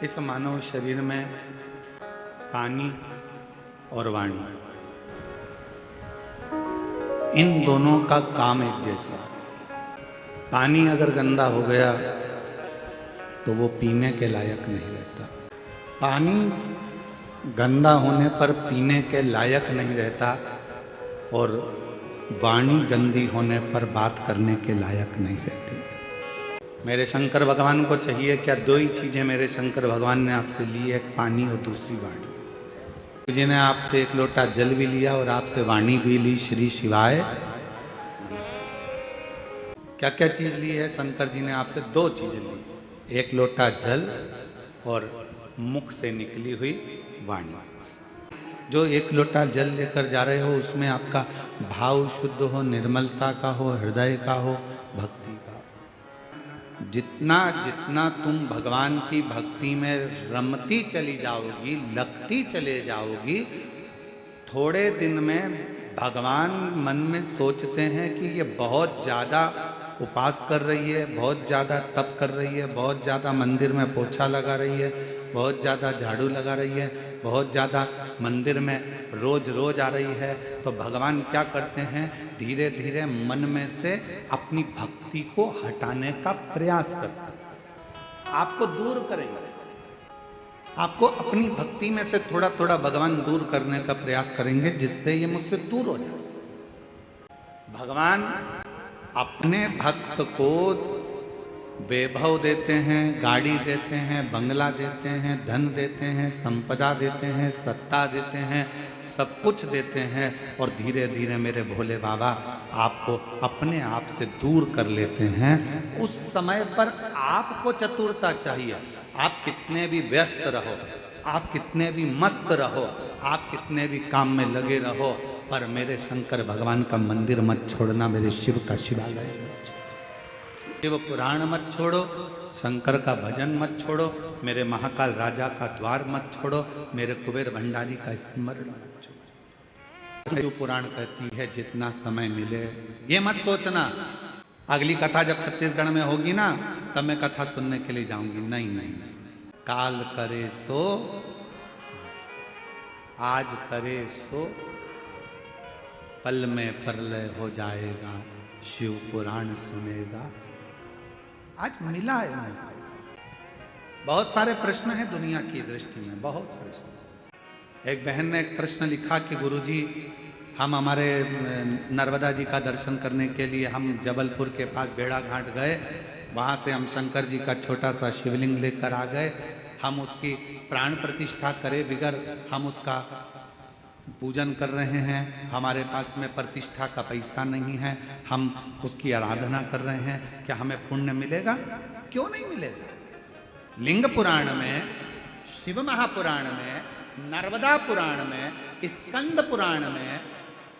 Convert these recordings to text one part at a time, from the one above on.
इस मानव शरीर में पानी और वाणी, इन दोनों का काम एक जैसा है। पानी अगर गंदा हो गया तो वो पीने के लायक नहीं रहता। पानी गंदा होने पर पीने के लायक नहीं रहता और वाणी गंदी होने पर बात करने के लायक नहीं रहती। मेरे शंकर भगवान को चाहिए क्या? दो ही चीजें मेरे शंकर भगवान ने आपसे ली, एक पानी और दूसरी वाणी। जिन्हें आपसे एक लोटा जल भी लिया और आपसे वाणी भी ली। श्री शिवाय। क्या क्या चीज ली है? शंकर जी ने आपसे दो चीजें ली, एक लोटा जल और मुख से निकली हुई वाणी। जो एक लोटा जल लेकर जा रहे हो उसमें आपका भाव शुद्ध हो, निर्मलता का हो, हृदय का हो, भक्ति का। जितना जितना तुम भगवान की भक्ति में रमती चली जाओगी, लगती चले जाओगी, थोड़े दिन में भगवान मन में सोचते हैं कि ये बहुत ज़्यादा उपास कर रही है, बहुत ज़्यादा तप कर रही है, बहुत ज़्यादा मंदिर में पोछा लगा रही है, बहुत ज़्यादा झाड़ू लगा रही है, बहुत ज़्यादा मंदिर में रोज रोज आ रही है। तो भगवान क्या करते हैं? धीरे धीरे मन में से अपनी भक्ति को हटाने का प्रयास करते हैं, आपको दूर करेंगे। आपको अपनी भक्ति में से थोड़ा थोड़ा भगवान दूर करने का प्रयास करेंगे, जिससे ये मुझसे दूर हो जाए। भगवान अपने भक्त को वैभव देते हैं, गाड़ी देते हैं, बंगला देते हैं, धन देते हैं, संपदा देते हैं, सत्ता देते हैं, सब कुछ देते हैं और धीरे धीरे मेरे भोले बाबा आपको अपने आप से दूर कर लेते हैं। उस समय पर आपको चतुरता चाहिए। आप कितने भी व्यस्त रहो, आप कितने भी मस्त रहो, आप कितने भी काम में लगे रहो, पर मेरे शंकर भगवान का मंदिर मत छोड़ना, मेरे शिव का शिवालय मत छोड़ो, शिव पुराण मत छोड़ो, शंकर का भजन मत छोड़ो, मेरे महाकाल राजा का द्वार मत छोड़ो, मेरे कुबेर भंडारी का स्मरण मत छोड़ो। शिव पुराण कहती है जितना समय मिले, ये मत सोचना अगली कथा जब छत्तीसगढ़ में होगी ना तब मैं कथा सुनने के लिए जाऊंगी। नहीं नहीं नहीं, काल करे सो आज करे सो पल में प्रलय हो जाएगा, शिव पुराण सुनेगा। आज मिला है। बहुत सारे प्रश्न हैं दुनिया की दृष्टि में, बहुत प्रश्न। एक बहन ने एक प्रश्न लिखा कि गुरुजी हम हमारे नर्मदा जी का दर्शन करने के लिए हम जबलपुर के पास बेड़ा घाट गए, वहाँ से हम शंकर जी का छोटा सा शिवलिंग लेकर आ गए, हम उसकी प्राण प्रतिष्ठा करे बिगर हम उसका पूजन कर रहे हैं, हमारे पास में प्रतिष्ठा का पैसा नहीं है, हम उसकी आराधना कर रहे हैं, क्या हमें पुण्य मिलेगा? क्यों नहीं मिलेगा? लिंग पुराण में, शिव महापुराण में, नर्मदा पुराण में, स्कंद पुराण में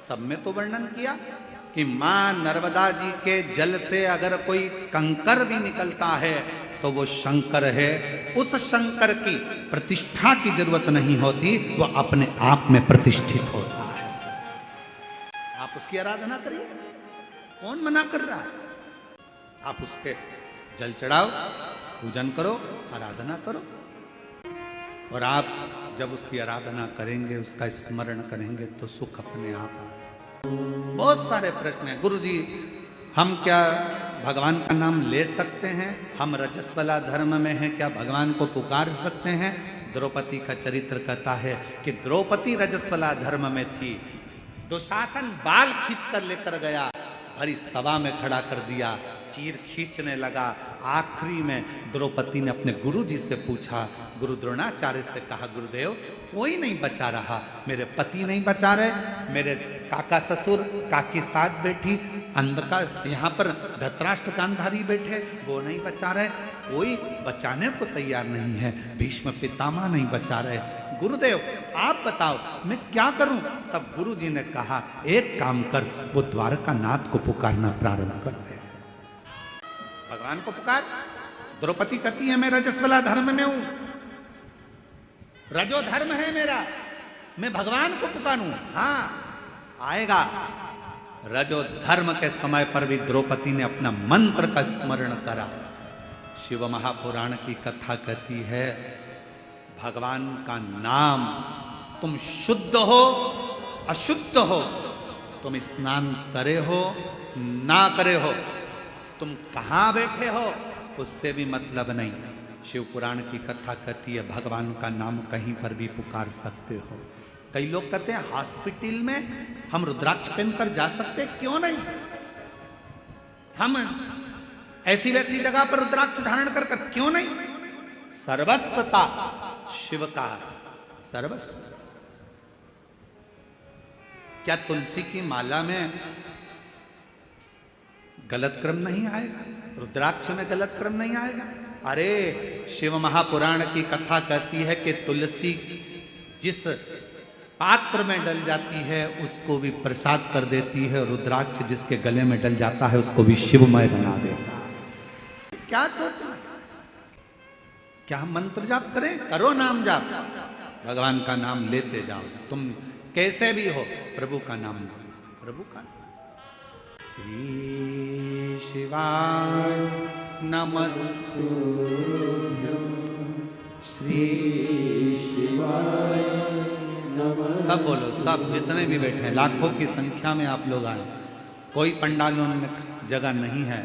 सब में तो वर्णन किया कि मां नर्मदा जी के जल से अगर कोई कंकर भी निकलता है तो वो शंकर है। उस शंकर की प्रतिष्ठा की जरूरत नहीं होती, वो अपने आप में प्रतिष्ठित होता है। आप उसकी आराधना करिए, कौन मना कर रहा है? आप उसके जल चढ़ाओ, पूजन करो, आराधना करो, और आप जब उसकी आराधना करेंगे, उसका स्मरण करेंगे तो सुख अपने आप आए। बहुत सारे प्रश्न हैं। गुरुजी हम क्या भगवान का नाम ले सकते हैं? हम रजस्वला धर्म में हैं, क्या भगवान को पुकार सकते हैं? द्रौपदी का चरित्र कहता है कि द्रौपदी रजस्वला धर्म में थी, दुशासन बाल खींच कर लेकर गया, भरी सभा में खड़ा कर दिया, चीर खींचने लगा। आखिरी में द्रौपदी ने अपने गुरु जी से पूछा, गुरु द्रोणाचार्य से कहा, गुरुदेव कोई नहीं बचा रहा, मेरे पति नहीं बचा रहे, मेरे काका ससुर, काकी सास बैठी, अंधकार यहाँ पर धतराष्ट्र गांधारी बैठे, वो नहीं बचा रहे, कोई बचाने को तैयार नहीं है, भीष्म पितामह नहीं बचा रहे, गुरुदेव आप बताओ मैं क्या करूं? तब गुरु जी ने कहा एक काम कर, वो द्वारका नाथ को पुकारना प्रारंभ कर दे। भगवान को पुकार। द्रौपदी कहती है मैं रजस्वला धर्म में हूं, रजो धर्म है मेरा, मैं भगवान को पुकारूं। हाँ आएगा। रजो धर्म के समय पर भी द्रौपदी ने अपना मंत्र का स्मरण करा, शिव महापुराण की कथा कहती है भगवान का नाम, तुम शुद्ध हो अशुद्ध हो, तुम स्नान करे हो ना करे हो, तुम कहां बैठे हो उससे भी मतलब नहीं। शिव पुराण की कथा कहती है भगवान का नाम कहीं पर भी पुकार सकते हो। कई लोग कहते हैं हॉस्पिटल में हम रुद्राक्ष पहनकर जा सकते, क्यों नहीं? हम ऐसी वैसी जगह पर रुद्राक्ष धारण कर क्यों नहीं? सर्वस्वता शिव का सर्वस्व। क्या तुलसी की माला में गलत क्रम नहीं आएगा? रुद्राक्ष में गलत क्रम नहीं आएगा? अरे शिव महापुराण की कथा कहती है कि तुलसी जिस पात्र में डल जाती है उसको भी प्रसाद कर देती है, रुद्राक्ष जिसके गले में डल जाता है उसको भी शिवमय बना देता है। क्या सोचना? क्या हम मंत्र जाप करें? करो नाम जाप, भगवान का नाम लेते जाओ, तुम कैसे भी हो प्रभु का नाम लो, प्रभु का नाम। श्री शिवाय नमस्तु, श्री शिवाय नमस्तु। सब बोलो, सब जितने भी बैठे हैं, लाखों की संख्या में आप लोग आए, कोई पंडालों में जगह नहीं है,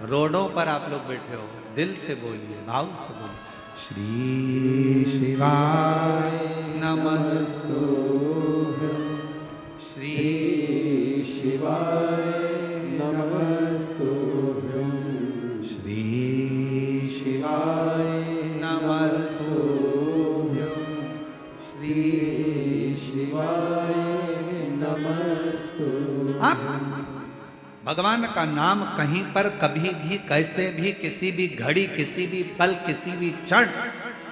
रोडों पर आप लोग बैठे हो, दिल से बोलिए, भाव से बोलिए। श्री शिवाय नमस्तुभ्यं, श्री शिवाय नमस्तुभ्यं, श्री शिवाय नमस्तुभ्यं, श्री शिवाय नमस्तुभ्यं। भगवान का नाम कहीं पर कभी भी कैसे भी किसी भी घड़ी किसी भी पल किसी भी क्षण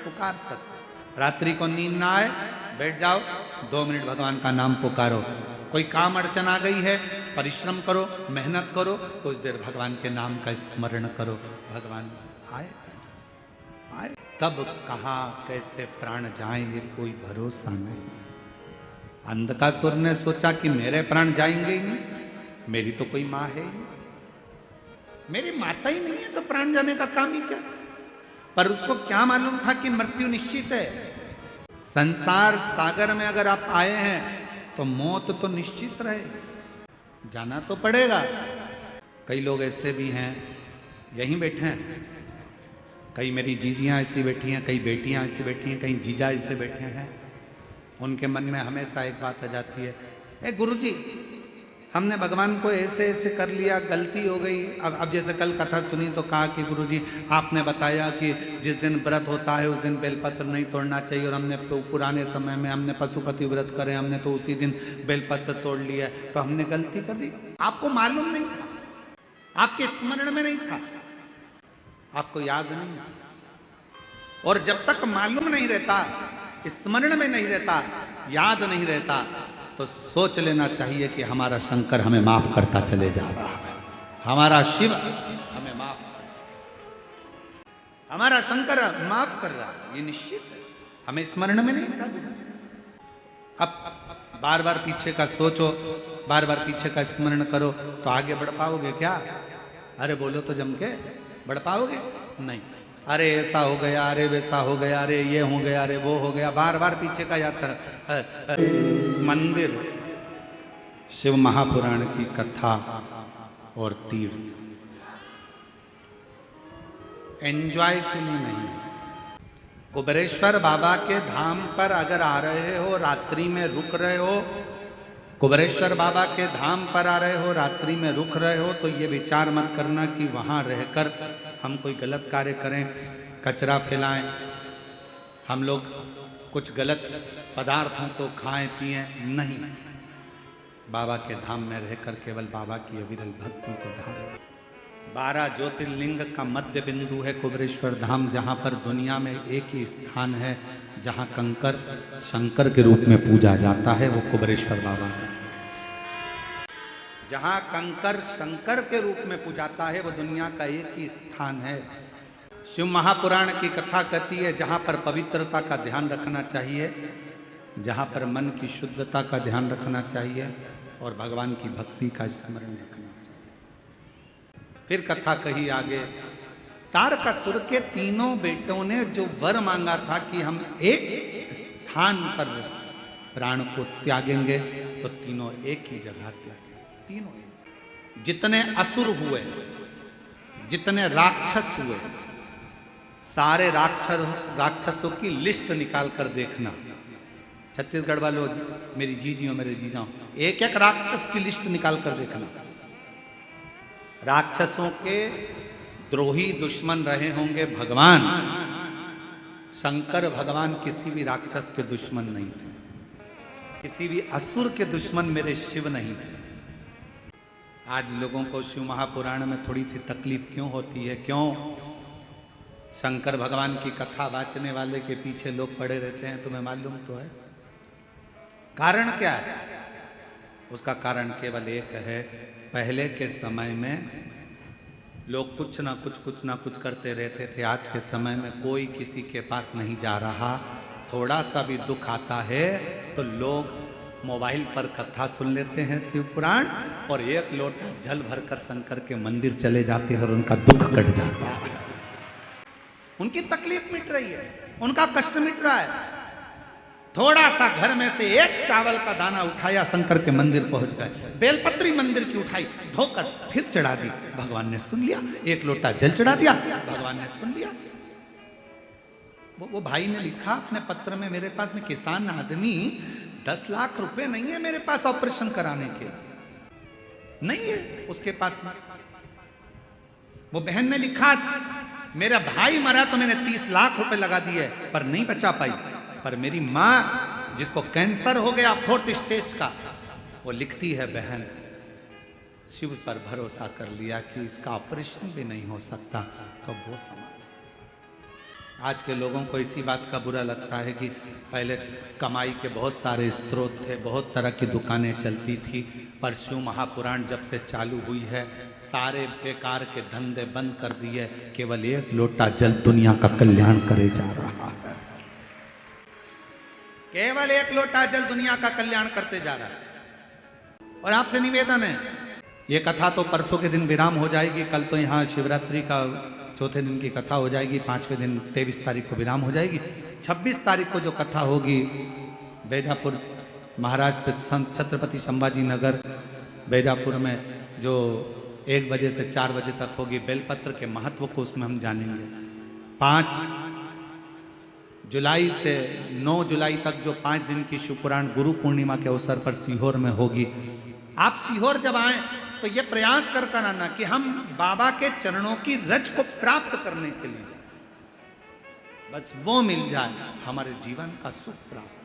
पुकार सकते। रात्रि को नींद ना आए, बैठ जाओ 2 मिनट भगवान का नाम पुकारो। कोई काम अड़चन आ गई है, परिश्रम करो, मेहनत करो, कुछ देर भगवान के नाम का स्मरण करो, भगवान आए आए। तब कहाँ कैसे प्राण जाए ये कोई भरोसा नहीं। अंधकासुर ने सोचा कि मेरे प्राण जाएंगे ही नहीं, मेरी तो कोई माँ है ही नहीं, मेरी माता ही नहीं है तो प्राण जाने का काम ही क्या। पर उसको क्या मालूम था कि मृत्यु निश्चित है। संसार सागर में अगर आप आए हैं तो मौत तो निश्चित रहेगी, जाना तो पड़ेगा। कई लोग ऐसे भी हैं, यहीं बैठे हैं, कई मेरी जीजियां ऐसी बैठी हैं, कई बेटियां ऐसी बैठी हैं, कई जीजा ऐसे बैठे हैं। उनके मन में हमेशा एक बात आ जाती है, ए गुरुजी हमने भगवान को ऐसे ऐसे कर लिया, गलती हो गई। अब जैसे कल कथा सुनी तो कहा कि गुरुजी आपने बताया कि जिस दिन व्रत होता है उस दिन बेलपत्र नहीं तोड़ना चाहिए, और हमने पुराने समय में हमने पशुपति व्रत करे, हमने तो उसी दिन बेलपत्र तोड़ लिया, तो हमने गलती कर दी। आपको मालूम नहीं था, आपके स्मरण में नहीं था, आपको याद नहीं था। और जब तक मालूम नहीं रहता, स्मरण में नहीं रहता, याद नहीं रहता, तो सोच लेना चाहिए कि हमारा शंकर हमें माफ करता चले जा रहा है, हमारा शिव हमें माफ, हमारा शंकर माफ कर रहा है, ये निश्चित है। हमें स्मरण में नहीं था। अब बार बार पीछे का सोचो, बार बार पीछे का स्मरण करो तो आगे बढ़ पाओगे क्या? अरे बोलो तो जम के, बढ़ पाओगे नहीं। अरे ऐसा हो गया, अरे वैसा हो गया, अरे ये हो गया, अरे वो हो गया, बार बार पीछे का याद कर। मंदिर, शिव महापुराण की कथा और तीर्थ एंजॉय के लिए नहीं। कुबेरेश्वर बाबा के धाम पर अगर आ रहे हो, रात्रि में रुक रहे हो, कुबेरेश्वर बाबा के धाम पर आ रहे हो, रात्रि में रुक रहे हो, तो ये विचार मत करना कि वहाँ रहकर हम कोई गलत कार्य करें, कचरा फैलाएं, हम लोग कुछ गलत पदार्थों को खाएं पिएं। नहीं, बाबा के धाम में रहकर केवल बाबा की अविरल भक्ति को धारण। 12 ज्योतिर्लिंग का मध्य बिंदु है कुबेरेश्वर धाम, जहाँ पर दुनिया में एक ही स्थान है जहाँ कंकर शंकर के रूप में पूजा जाता है, वो कुबेरेश्वर बाबा है। जहाँ कंकर शंकर के रूप में पूजाता है वो दुनिया का एक ही स्थान है। शिव महापुराण की कथा कहती है जहाँ पर पवित्रता का ध्यान रखना चाहिए, जहाँ पर मन की शुद्धता का ध्यान रखना चाहिए और भगवान की भक्ति का स्मरण रखना चाहिए। फिर कथा कही आगे तारकासुर के तीनों बेटों ने जो वर मांगा था कि हम एक स्थान पर प्राण को त्यागेंगे, तो तीनों एक ही जगह त्यागे, तीनों एक। जितने असुर हुए, जितने राक्षस हुए, सारे राक्षसों की लिस्ट निकाल कर देखना। छत्तीसगढ़ वालों, मेरी जीजियों, मेरे जीजाओं, एक एक राक्षस की लिस्ट निकाल कर देखना। राक्षसों के द्रोही दुश्मन रहे होंगे भगवान। शंकर भगवान किसी भी राक्षस के दुश्मन नहीं थे, किसी भी असुर के दुश्मन मेरे शिव नहीं थे। आज लोगों को शिव महापुराण में थोड़ी सी तकलीफ क्यों होती है? क्यों शंकर भगवान की कथा वाचने वाले के पीछे लोग पड़े रहते हैं? तुम्हें मालूम तो है कारण क्या है? उसका कारण केवल एक है, पहले के समय में लोग कुछ ना कुछ करते रहते थे। आज के समय में कोई किसी के पास नहीं जा रहा। थोड़ा सा भी दुख आता है तो लोग मोबाइल पर कथा सुन लेते हैं शिव पुराण, और एक लोटा जल भरकर शंकर के मंदिर चले जाते हैं और उनका दुख कट जाता है। उनकी तकलीफ मिट रही है, उनका कष्ट मिट रहा है। थोड़ा सा घर में से एक चावल का दाना उठाया, शंकर के मंदिर पहुंच गए। बेलपत्री मंदिर की उठाई, धोकर फिर चढ़ा दी, भगवान ने सुन लिया। एक लोटा जल चढ़ा दिया, भगवान ने सुन लिया। वो भाई ने लिखा अपने पत्र में, मेरे पास में किसान आदमी, 10 लाख रुपए नहीं है मेरे पास ऑपरेशन कराने के, नहीं है उसके पास। वो बहन ने लिखा, मेरा भाई मरा तो मैंने 30 लाख रुपए लगा दिए पर नहीं बचा पाई। पर मेरी माँ जिसको कैंसर हो गया 4th स्टेज का, वो लिखती है, बहन शिव पर भरोसा कर लिया कि इसका ऑपरेशन भी नहीं हो सकता, तो वो समझ। आज के लोगों को इसी बात का बुरा लगता है कि पहले कमाई के बहुत सारे स्रोत थे, बहुत तरह की दुकानें चलती थी, पर शिव महापुराण जब से चालू हुई है सारे बेकार के धंधे बंद कर दिए। केवल एक लोटा जल दुनिया का कल्याण करे जा रहा है। केवल एक लोटा जल दुनिया का कल्याण करते जा रहा है। और आपसे निवेदन है, ये कथा तो परसों के दिन विराम हो जाएगी। कल तो यहाँ शिवरात्रि का चौथे दिन की कथा हो जाएगी, 5वें दिन 23 तारीख को विराम हो जाएगी। 26 तारीख को जो कथा होगी बैजापुर महाराष्ट्र छत्रपति संभाजी नगर बैजापुर में, जो 1 बजे से 4 बजे तक होगी। बेलपत्र के महत्व को उसमें हम जानेंगे। 5 जुलाई से 9 जुलाई तक जो 5 दिन की शिवपुराण गुरु पूर्णिमा के अवसर पर सीहोर में होगी। आप सीहोर जब आए तो ये प्रयास कर आना कि हम बाबा के चरणों की रज को प्राप्त करने के लिए, बस वो मिल जाए, हमारे जीवन का सुख प्राप्त।